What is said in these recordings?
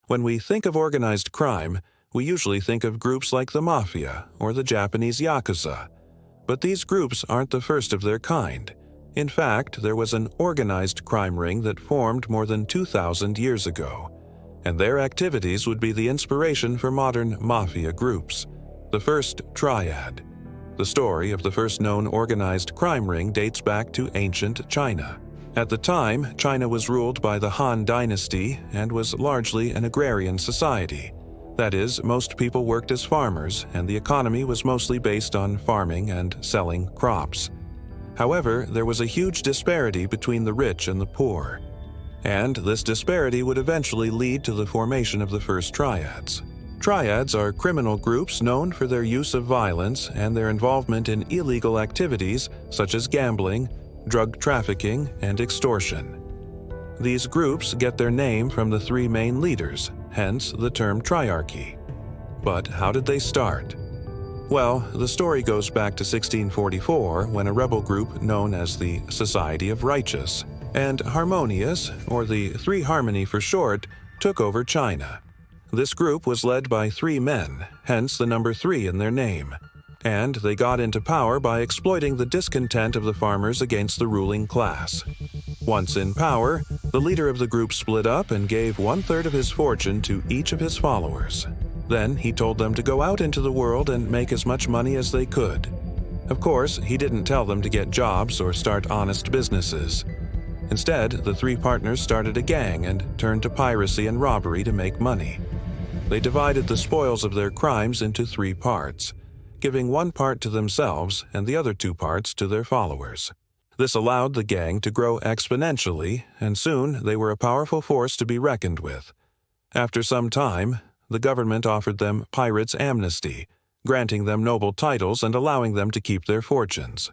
When we think of organized crime, we usually think of groups like the Mafia or the Japanese Yakuza. But these groups aren't the first of their kind. In fact, there was an organized crime ring that formed more than 2,000 years ago, and their activities would be the inspiration for modern mafia groups. The first triad. The story of the first known organized crime ring dates back to ancient China. At the time, China was ruled by the Han Dynasty and was largely an agrarian society. That is, most people worked as farmers, and the economy was mostly based on farming and selling crops. However, there was a huge disparity between the rich and the poor. And this disparity would eventually lead to the formation of the first triads. Triads are criminal groups known for their use of violence and their involvement in illegal activities such as gambling, drug trafficking, and extortion. These groups get their name from the three main leaders, hence the term triarchy. But how did they start? Well, the story goes back to 1644 when a rebel group known as the Society of Righteous and Harmonious, or the Three Harmony for short, took over China. This group was led by three men, hence the number 3 in their name. And they got into power by exploiting the discontent of the farmers against the ruling class. Once in power, the leader of the group split up and gave 1/3 of his fortune to each of his followers. Then he told them to go out into the world and make as much money as they could. Of course, he didn't tell them to get jobs or start honest businesses. Instead, the three partners started a gang and turned to piracy and robbery to make money. They divided the spoils of their crimes into 3 parts, giving 1 part to themselves and the other 2 parts to their followers. This allowed the gang to grow exponentially, and soon they were a powerful force to be reckoned with. After some time, the government offered them pirates' amnesty, granting them noble titles and allowing them to keep their fortunes.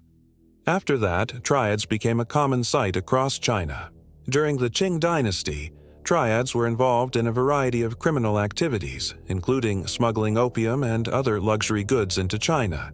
After that, triads became a common sight across China. During the Qing dynasty, triads were involved in a variety of criminal activities, including smuggling opium and other luxury goods into China.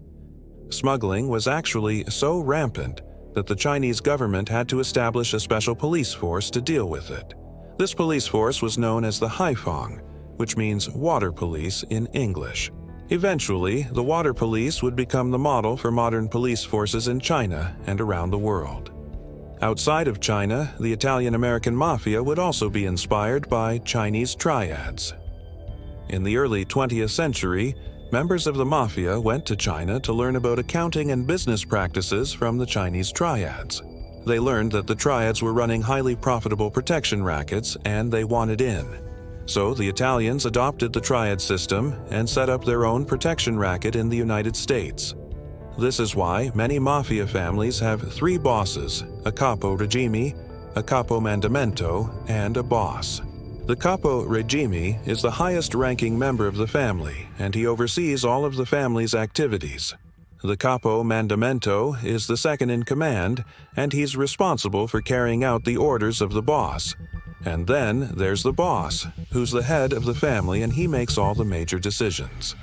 Smuggling was actually so rampant that the Chinese government had to establish a special police force to deal with it. This police force was known as the Haifang, which means water police in English. Eventually, the water police would become the model for modern police forces in China and around the world. Outside of China, the Italian-American mafia would also be inspired by Chinese triads. In the early 20th century, members of the mafia went to China to learn about accounting and business practices from the Chinese triads. They learned that the triads were running highly profitable protection rackets and they wanted in. So the Italians adopted the triad system and set up their own protection racket in the United States. This is why many mafia families have 3 bosses, a capo regime, a capo mandamento, and a boss. The capo regime is the highest-ranking member of the family, and he oversees all of the family's activities. The capo mandamento is the second in command, and he's responsible for carrying out the orders of the boss. And then there's the boss, who's the head of the family, and he makes all the major decisions.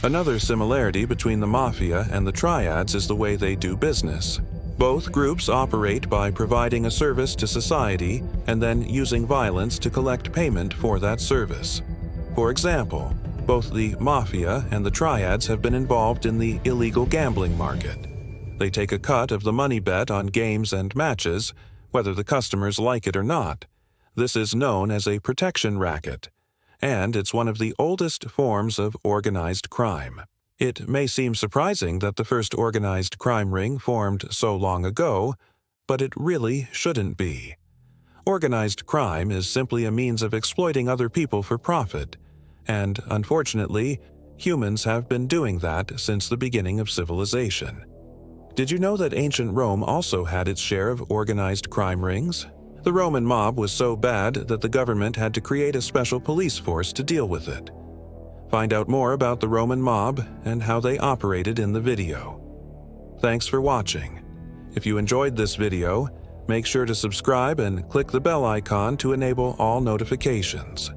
Another similarity between the mafia and the triads is the way they do business. Both groups operate by providing a service to society and then using violence to collect payment for that service. For example, both the mafia and the triads have been involved in the illegal gambling market. They take a cut of the money bet on games and matches, whether the customers like it or not. This is known as a protection racket, and it's one of the oldest forms of organized crime. It may seem surprising that the first organized crime ring formed so long ago, but it really shouldn't be. Organized crime is simply a means of exploiting other people for profit, and unfortunately, humans have been doing that since the beginning of civilization. Did you know that ancient Rome also had its share of organized crime rings? The Roman mob was so bad that the government had to create a special police force to deal with it. Find out more about the Roman mob and how they operated in the video. Thanks for watching. If you enjoyed this video, make sure to subscribe and click the bell icon to enable all notifications.